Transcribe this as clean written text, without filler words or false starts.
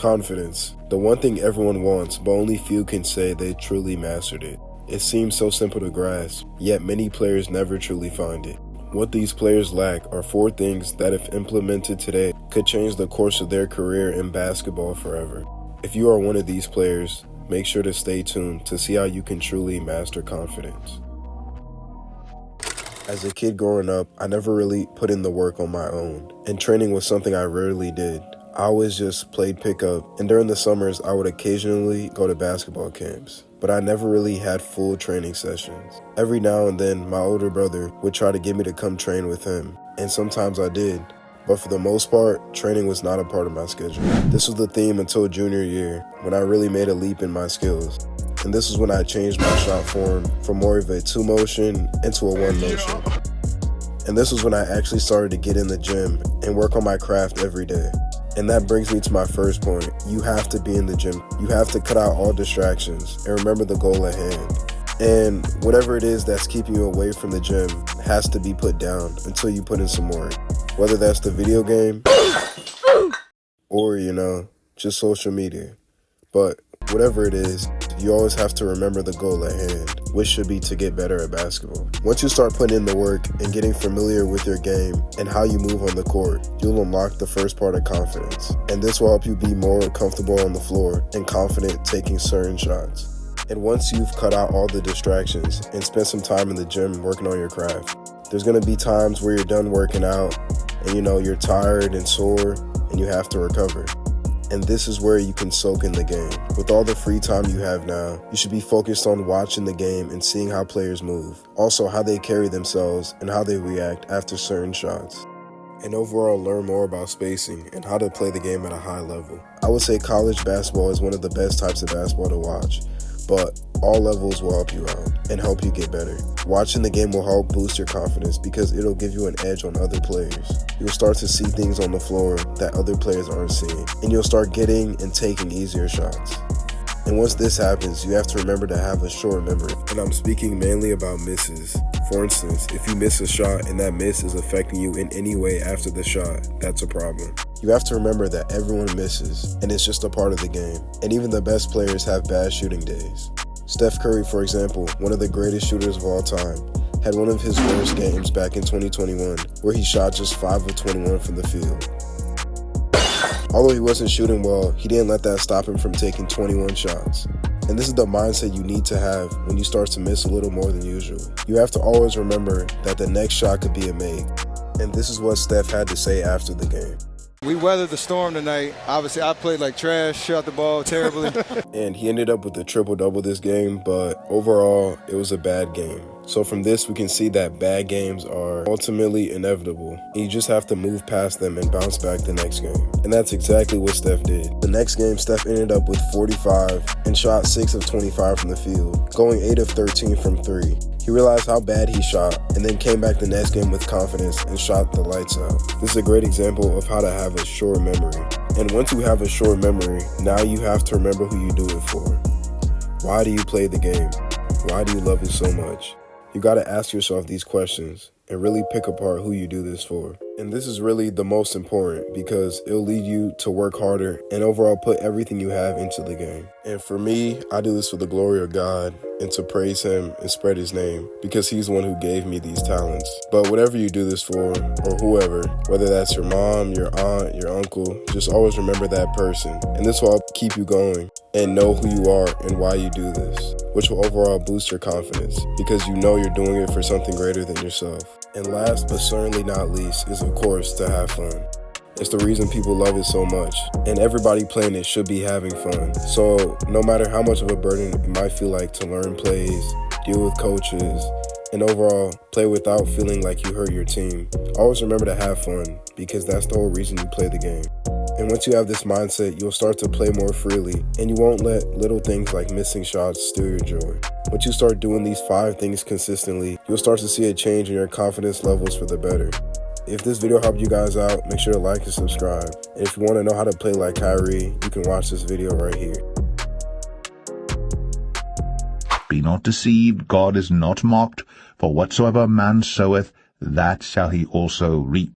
Confidence. The one thing everyone wants, but only few can say they truly mastered it. It seems so simple to grasp, yet many players never truly find it. What these players lack are 4 things that, if implemented today, could change the course of their career in basketball forever. If you are one of these players, make sure to stay tuned to see how you can truly master confidence. As a kid growing up, I never really put in the work on my own, and training was something I rarely did. I always just played pickup, and during the summers, I would occasionally go to basketball camps, but I never really had full training sessions. Every now and then, my older brother would try to get me to come train with him, and sometimes I did, but for the most part, training was not a part of my schedule. This was the theme until junior year, when I really made a leap in my skills, and this is when I changed my shot form from more of a 2 motion into a 1 motion. And this was when I actually started to get in the gym and work on my craft every day. And that brings me to my first point. You have to be in the gym. You have to cut out all distractions and remember the goal at hand. And whatever it is that's keeping you away from the gym has to be put down until you put in some work. Whether that's the video game or, just social media. But whatever it is, you always have to remember the goal at hand, which should be to get better at basketball. Once you start putting in the work and getting familiar with your game and how you move on the court, you'll unlock the first part of confidence. And this will help you be more comfortable on the floor and confident taking certain shots. And once you've cut out all the distractions and spent some time in the gym working on your craft, there's going to be times where you're done working out and you're tired and sore and you have to recover. And this is where you can soak in the game. With all the free time you have now, you should be focused on watching the game and seeing how players move. Also, how they carry themselves and how they react after certain shots. And overall, learn more about spacing and how to play the game at a high level. I would say college basketball is one of the best types of basketball to watch, but all levels will help you out and help you get better. Watching the game will help boost your confidence because it'll give you an edge on other players. You'll start to see things on the floor that other players aren't seeing, and you'll start getting and taking easier shots. And once this happens, you have to remember to have a short memory. And I'm speaking mainly about misses. For instance, if you miss a shot and that miss is affecting you in any way after the shot, that's a problem. You have to remember that everyone misses, and it's just a part of the game. And even the best players have bad shooting days. Steph Curry, for example, one of the greatest shooters of all time, had one of his worst games back in 2021, where he shot just 5 of 21 from the field. Although he wasn't shooting well, he didn't let that stop him from taking 21 shots. And this is the mindset you need to have when you start to miss a little more than usual. You have to always remember that the next shot could be a make. And this is what Steph had to say after the game. We weathered the storm tonight. Obviously, I played like trash, shot the ball terribly. And he ended up with a triple-double this game, but overall, it was a bad game. So from this, we can see that bad games are ultimately inevitable. And you just have to move past them and bounce back the next game. And that's exactly what Steph did. The next game, Steph ended up with 45 and shot 6 of 25 from the field, going 8 of 13 from 3. He realized how bad he shot and then came back the next game with confidence and shot the lights out. This is a great example of how to have a short memory. And once you have a short memory, now you have to remember who you do it for. Why do you play the game? Why do you love it so much? You gotta ask yourself these questions and really pick apart who you do this for. And this is really the most important because it'll lead you to work harder and overall put everything you have into the game. And for me, I do this for the glory of God and to praise Him and spread His name because He's the one who gave me these talents. But whatever you do this for, or whoever, whether that's your mom, your aunt, your uncle, just always remember that person. And this will help keep you going and know who you are and why you do this, which will overall boost your confidence because you know you're doing it for something greater than yourself. And last but certainly not least is, of course, to have fun. It's the reason people love it so much, and everybody playing it should be having fun. So no matter how much of a burden it might feel like to learn plays, deal with coaches, and overall play without feeling like you hurt your team, always remember to have fun because that's the whole reason you play the game. And once you have this mindset, you'll start to play more freely, and you won't let little things like missing shots steal your joy. Once you start doing these 5 things consistently, you'll start to see a change in your confidence levels for the better. If this video helped you guys out, make sure to like and subscribe. And if you want to know how to play like Kyrie, you can watch this video right here. Be not deceived, God is not mocked, for whatsoever man soweth, that shall he also reap.